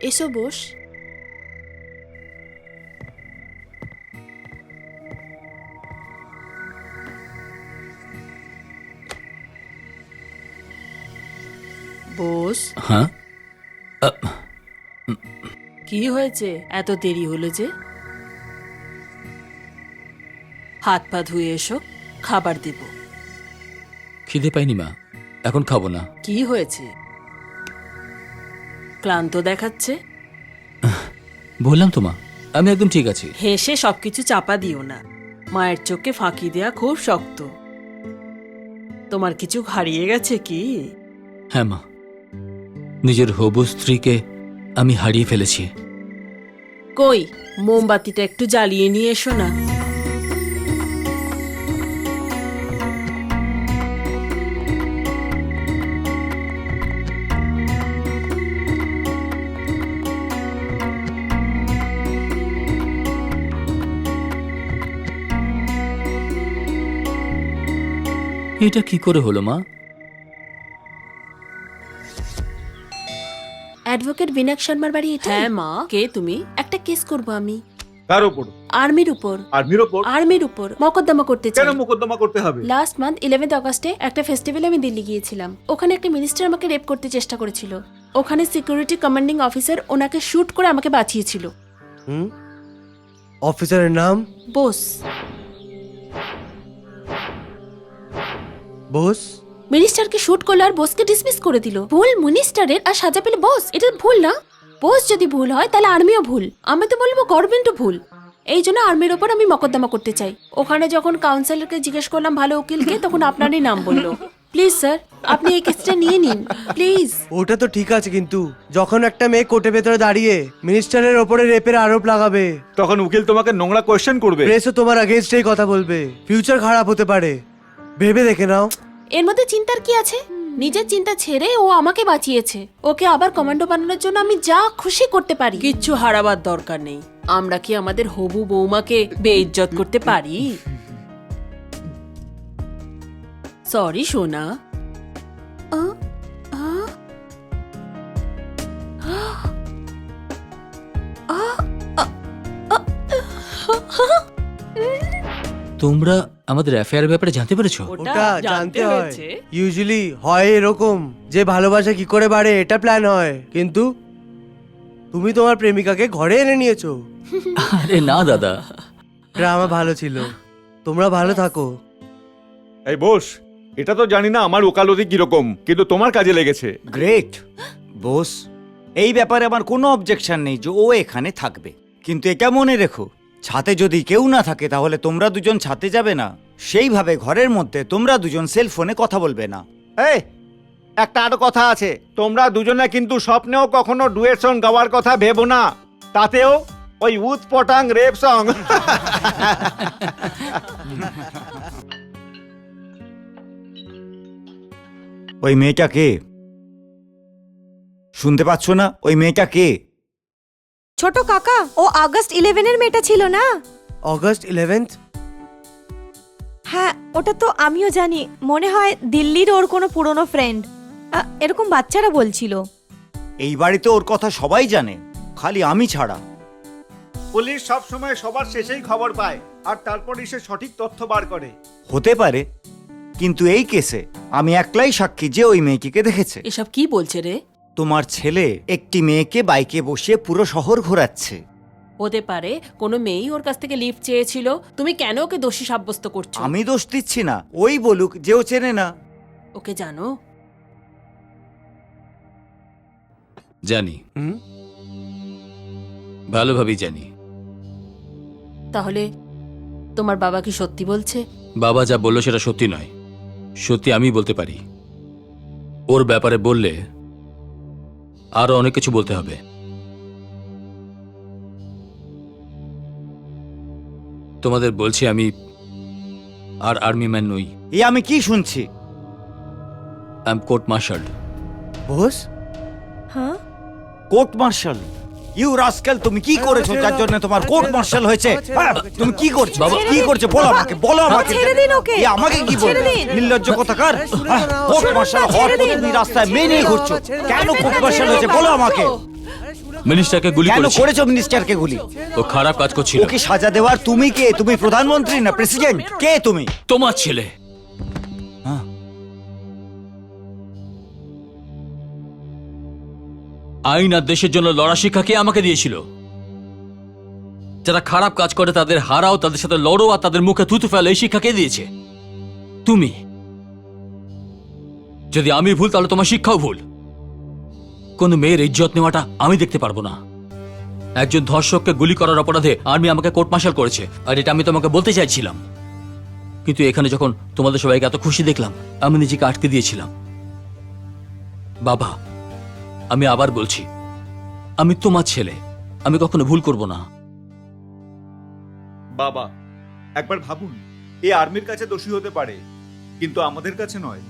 এসো বস। বস। হ্যাঁ, কি হয়েছে, এত দেরি হলো যে? হাত পা ধুয়ে এসো, খাবার দেব। খিদে পাইনি মা, এখন খাবো না। কি হয়েছে? ক্লান্ত দেখাচ্ছে। বললাম তো মা, আমি একদম ঠিক আছি। হেসে সবকিছু চাপা দিও না, মায়ের চোখে ফাঁকি দেয়া খুব শক্ত। তোমার কিছু হারিয়ে গেছে কি? হ্যাঁ মা, নিজের হবু স্ত্রীকে আমি হারিয়ে ফেলেছি। কই, মোমবাতিটা একটু জ্বালিয়ে নিয়ে এসো না। এটা কি করে হলো মা? অ্যাডভোকেট বিনাক শর্মার বাড়ি এটা? হ্যাঁ মা, কে তুমি? একটা কেস করব আমি। কার উপর? আর্মির উপর। আর্মির উপর? আর্মির উপর মকদ্দমা করতে চাই। কেন মোকদ্দমা করতে হবে? লাস্ট মান্থ 11th অগস্টে একটা ফেস্টিভ্যালে আমি দিল্লি গিয়েছিলাম। ওখানে একটা মিনিস্টার আমাকে রেপ করতে চেষ্টা করেছিল। ওখানে সিকিউরিটি কমান্ডিং অফিসার ওনাকে শুট করে আমাকে বাঁচিয়েছিল। অফিসারের নাম? বোস। বোস? মিনিস্টারকে শুট করলো আর বোসকে ডিসমিস করে দিল। ভুল মিনিস্টারের আর সাজা পেলে বোস। এটা ভুল না? বোস যদি ভুল হয় তাহলে আর্মিও ভুল। আমি তো বলবো গভর্নমেন্টও ভুল। এই জন্য আর্মির ওপর আমি মকদ্দমা করতে চাই। ওখানে যখন কাউন্সিলরকে জিজ্ঞেস করলাম ভালো উকিলকে, তখন আপনারই নাম বললো। প্লিজ স্যার, আপনি এই কেসটা নিয়ে নিন প্লিজ। ওটা তো ঠিক আছে, কিন্তু যখন একটা মেয়ে কোর্টের ভেতরে দাঁড়িয়ে মিনিস্টারের ওপরে রেপের আরোপ লাগাবে, তখন উকিল তোমাকে নোংরা কোয়েশ্চেন করবে। প্রেসও তোমার আগেনস্টেই কথা বলবে। ফিউচার খারাপ হতে পারে, ভেবে দেখে নাও। এর মধ্যে চিন্তার কি আছে? নিজের চিন্তা ছেড়ে ও আমাকে বাঁচিয়েছে। ওকে আবার কমান্ডো বানানোর জন্য আমি যা খুশি করতে পারি। কিচ্ছু হারাবার দরকার নেই। আমরা কি আমাদের হবু বৌমাকে বেইজ্জত করতে পারি? সরি সোনা। তোমরা আমাদের অ্যাফেয়ারের ব্যাপারে জানতে পেরেছো? ওটা জানতে হয়। ইউজুয়ালি হয় এরকম যে ভালোবাসা কি করে বাড়ে এটা প্ল্যান হয়, কিন্তু তুমি তোমার প্রেমিকাকে ঘরে এনে নিয়েছো। আরে না দাদা, ড্রামা ভালো ছিল। তোমরা ভালো থাকো। এই বস, এটা তো জানি না আমার ওকালতি কিরকম, কিন্তু তোমার কাজে লেগেছে। গ্রেট বস, এই ব্যাপারে আমার কোনো অবজেকশন নেই যে ও এখানে থাকবে, কিন্তু এটা মনে রেখো, ছাতে যদি কেউ না থাকে তাহলে তোমরা দুজন ছাতে যাবে না। সেইভাবে ঘরের মধ্যে তোমরা দুজন সেল ফোনে কথা বলবে না। এই একটা আরো কথা আছে, তোমরা দুজনে কিন্তু স্বপ্নেও কখনো ডুয়েট সং গাওয়ার কথা ভেবো না, তাতেও ওই উৎপটাং রেপ সং। ওই মেয়েটা কে? শুনতে পাচ্ছ না? ওই মেয়েটা কে? ছোট কাকা, ও আগস্ট 11-এর মেয়েটা ছিল না? August 11th? হ্যাঁ, ওটা তো আমিও জানি। মনে হয় দিল্লির ওর কোনো পুরনো ফ্রেন্ড, এরকম বাচ্চারা বলছিল। এই বাড়িতে ওর কথা সবাই জানে, খালি আমি ছাড়া। পুলিশ সব সময় সবার শেষেই খবর পায়, আর তারপরই সে সঠিক তথ্য বার করে। হতে পারে, কিন্তু এই কেসে আমি একলাই সাক্ষী যে ওই মেয়েটিকে দেখেছে। এসব কি বলছে রে? তোমার ছেলে একটি মেয়েকে বাইকে বসিয়ে পুরো শহর ঘোরাচ্ছে। হতে পারে কোনো মেয়েই ওর কাছ থেকে লিফট চেয়েছিল। তুমি কেন ওকে দোষী সাব্যস্ত করছো? আমি দোষ দিচ্ছি না, ওই বলুক যে ও চেনে না। ওকে জানো? জানি, ভালোভাবেই জানি। তাহলে তোমার বাবা কি সত্যি বলছে? বাবা যা বললো সেটা সত্যি নয়, সত্যি আমি বলতে পারি। ওর ব্যাপারে বললে আরো অনেক কিছু বলতে হবে। তোমাদের বলছি, আমি আর আর্মি ম্যান নই। এ আমি কি শুনছি? I am court martial. Bose? হ্যাঁ, কোর্ট মার্শাল? ইউ রাস্কেল, তুমি কি করেছো যার জন্য তোমার কোর্ট মার্শাল হয়েছে? তুমি কি করছো বাবা? কি করছো বলো আমাকে, বলো আমাকে। ছেড়ে দিন ওকে। এ আমাকে কি ছেড়ে বলবে? দিন। নির্লজ্জ কোথাকার। কোর্ট মার্শাল হওয়ার পর তুমি রাস্তায় মেয়ে নিয়ে ঘুরছো। কেন কোর্ট মার্শাল হয়েছে বলো আমাকে। মিনিস্টারকে গুলি কেন করেছি। করেছো মিনিস্টারকে গুলি? ও খারাপ কাজ করছিল। ওকে সাজা দেওয়ার তুমি কে? তুমি প্রধানমন্ত্রী না প্রেসিডেন্ট? কে তুমি? তোমার ছেলে। হ্যাঁ। আইন আর দেশের জন্য লড়া শিক্ষা কে আমাকে দিয়েছিল? যারা খারাপ কাজ করে তাদের হারাও, তাদের সাথে লড়ো আর তাদের মুখে থুতু ফেলো, এই শিক্ষা কে দিয়েছে? তুমি। যদি আমি ভুল তাহলে তোমার শিক্ষাও ভুল। কোন মেয়ের ইজ্জত নেওয়াটা আমি দেখতে পারবো না। একজন ধর্ষককে গুলি করার অপরাধে আর্মি আমাকে কোর্ট মার্শাল করেছে, আর এটা আমি তোমাকে বলতে চাইছিলাম। কিন্তু এখানে যখন তোমাদের সবাইকে এত খুশি দেখলাম, আমি নিজেকে আটকে দিয়েছিলাম। বাবা, আমি আবার বলছি, আমি তোমার ছেলে, আমি কখনো ভুল করব না। বাবা, একবার ভাবুন, এই আর্মির কাছে দোষী হতে পারে, কিন্তু আমাদের কাছে নয়।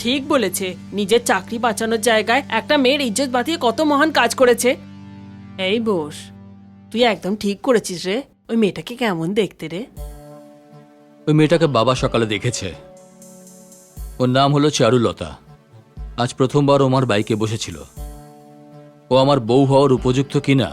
ঠিক বলেছে, নিজের চাকরি বাঁচানোর জায়গায় একটা মেয়ের ইজ্জত বাঁচিয়ে কত মহান কাজ করেছে। এই বোস, তুই একদম ঠিক করেছিস রে। ওই মেয়েটাকে কেমন দেখতে রে? ওই মেয়েটাকে বাবা সকালে দেখেছে। ওর নাম হলো চারুলতা। আজ প্রথমবার ও আমার বাইকে বসেছিল। ও আমার বউ হওয়ার উপযুক্ত কিনা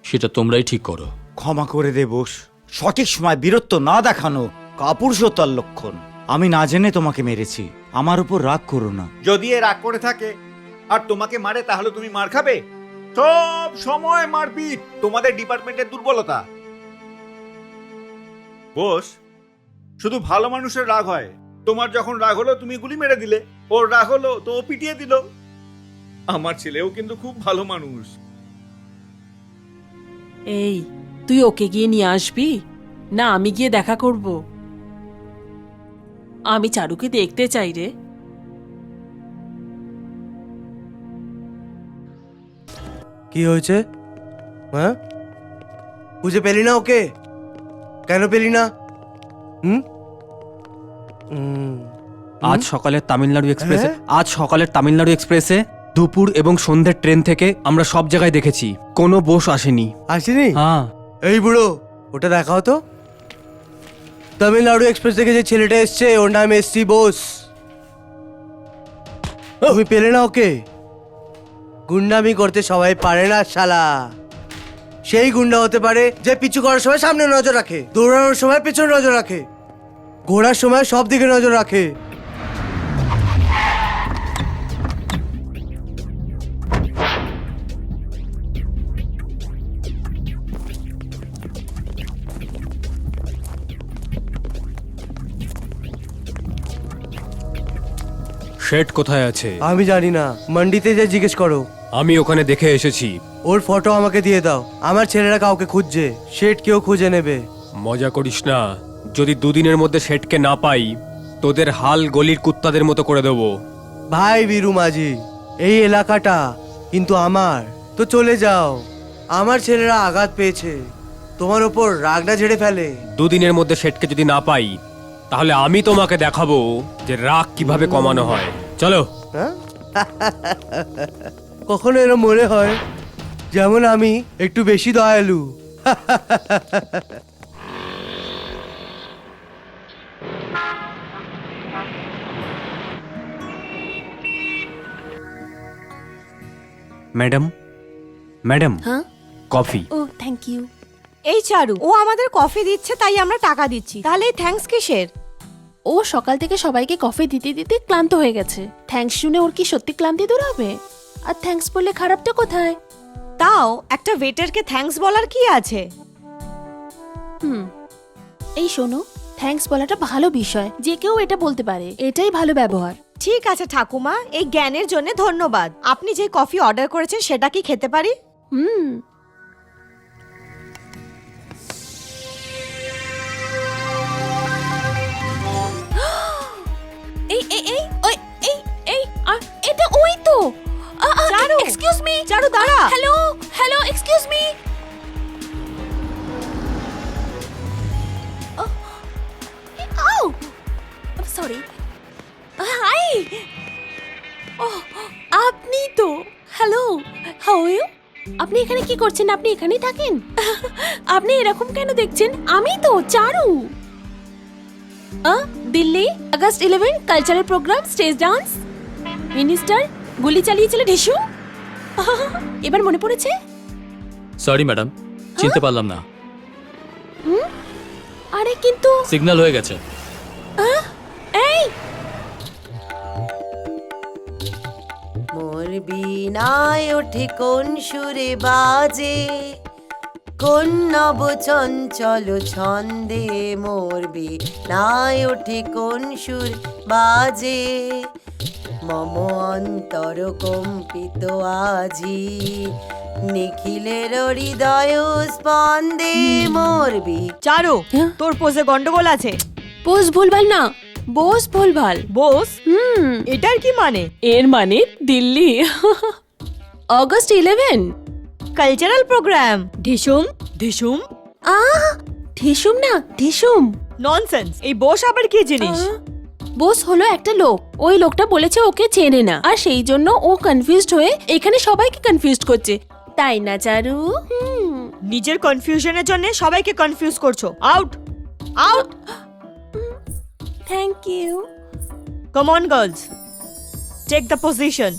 সেটা তোমরাই ঠিক করো। ক্ষমা করে দে বোস। সঠিক সময় বীরত্ব না দেখানো কাপুরুষতার লক্ষণ। আমি না জেনে তোমাকে মেরেছি, আমার উপর রাগ করো না। যদি এ রাগ করে থাকে আর তোমাকে মারে তাহলে তুমি মার খাবে? সব সময় মারপিট তোমাদের ডিপার্টমেন্টের দুর্বলতা। বোস, শুধু ভালো মানুষের রাগ হয়। তোমার যখন রাগ হলো তুমি গুলি মেরে দিলে, ওর রাগ হলো তো ও পিটিয়ে দিল। আমার ছেলেও কিন্তু খুব ভালো মানুষ। এই, তুই ওকে গিয়ে নিয়ে আসবি না আমি গিয়ে দেখা করব? আমি চারুকে দেখতে চাই রে। কি হয়েছে? হ্যাঁ, খুঁজে পেলি না ওকে? কেন পেলি না? হুম হুম, আজ সকালের তামিলনাড়ু এক্সপ্রেসে হ্যাঁ? আজ সকালের তামিলনাড়ু এক্সপ্রেসে দুপুর এবং সন্ধ্যের ট্রেন থেকে আমরা সব জায়গায় দেখেছি কোনো বোস আসেনি। আসেনি? হ্যাঁ, এই বুড়ো, ওটা দেখাও তো। তামিলনাড়ু এক্সপ্রেস থেকে যে ছেলেটা এসছে ওর নাম এসসি বোস। তুমি পেলে না ওকে? গুন্ডামি করতে সবাই পারে না শালা। সেই গুন্ডা হতে পারে যে পিছু করার সময় সামনে নজর রাখে, দৌড়ানোর সময় পেছনে নজর রাখে, ঘোরার সময় সব দিকে নজর রাখে। শেড কোথায় আছে? আমি জানি না, মান্ডিতে যে জিজ্ঞেস করো। আমি ওখানে দেখে এসেছি। ওর ফটো আমাকে দিয়ে দাও। আমার ছেলেরা কাউকে খুঁজছে, শেড কেউ খুঁজে নেবে। মজা করিস না। যদি দুদিনের মধ্যে শেডকে না পাই, তোদের হাল গলির কুত্তাদের মতো করে দেবো। ভাই বীরু মাঝি, এই এলাকাটা কিন্তু আমার। তো চলে যাও, আমার ছেলেরা আঘাত পেয়েছে, তোমার ওপর রাগটা ঝেড়ে ফেলে। দুদিনের মধ্যে শেডকে যদি না পাই, তাহলে আমি তোমাকে দেখাবো যে রাগ কিভাবে কমানো হয়। চলো। হ্যাঁ? কখনো এরম মনে হয় যেমন আমি একটু বেশি দয়ালু। ম্যাডাম, ম্যাডাম, হ্যাঁ? কফি। ও থ্যাংক ইউ। এই চারু, ও আমাদের কফি দিচ্ছে তাই আমরা টাকা দিচ্ছি, তাহলে থ্যাঙ্কস কিসের? ও সকাল থেকে সবাইকে কফি দিতে দিতে ক্লান্ত হয়ে গেছে। থ্যাঙ্কস শুনে ওর কি সত্যি ক্লান্তি দূর হবে? আর থ্যাঙ্কস বললে খারাপটা কোথায়? তাও একটা ওয়েটারকে থ্যাঙ্কস বলার কি আছে? এই শোনো, থ্যাঙ্কস বলাটা ভালো বিষয়, যে কেউ এটা বলতে পারে, এটাই ভালো ব্যবহার। ঠিক আছে ঠাকুমা, এই জ্ঞানের জন্য ধন্যবাদ। আপনি যে কফি অর্ডার করেছেন সেটা কি খেতে পারি? এই এই এই ওই এই এই এটা ওই তো। চারু, এক্সকিউজ মি। চারু দাঁড়া। Hello hello, excuse me. Oh, I'm sorry. Hi. Oh, আপনি তো। Hello, how are you? আপনি এখানে কি করছেন? আপনি এখানেই থাকেন? আপনি এরকম কেন দেখছেন? আমি তো Charu. Delhi August 11 cultural program, stage dance. Minister গুলি চালিয়েছিলে ঢিসু? এবার মনে পড়েছে? সরি ম্যাডাম, চিনতে পারলাম না। আরে কিন্তু সিগন্যাল হয়ে গেছে। এই মোর বিনায় ওঠে কোন সুরে বাজে, কোন নব চঞ্চল ছন্দে মোর বিনায় ওঠে কোন সুর বাজে, মম অন্তর কম্পিত আজি, নিখিলের হৃদয় স্পন্দে মোর চারু হ্যাঁ? তোর পোজে গন্ডগোল আছে। বোস ভুলভাল না, বোস ভুলভাল। বোস এটার কি মানে? এর মানে দিল্লি। অগস্ট 11। Cultural program. ঢিসুম ঢিসুম ঢিসুম না, ঢিসুম। ননসেন্স। এই বোস আবার কি জিনিস? বোস হলো একটা লোক, ওই লোকটা বলেছে ওকে চেনে না, আর সেই জন্য ও কনফিউজড হয়ে এখানে সবাইকে কনফিউজড করছে, তাই না চারু? নিজের কনফিউশনের জন্য সবাইকে কনফিউজ করছো। Out out. Thank you. Come on girls, take the position.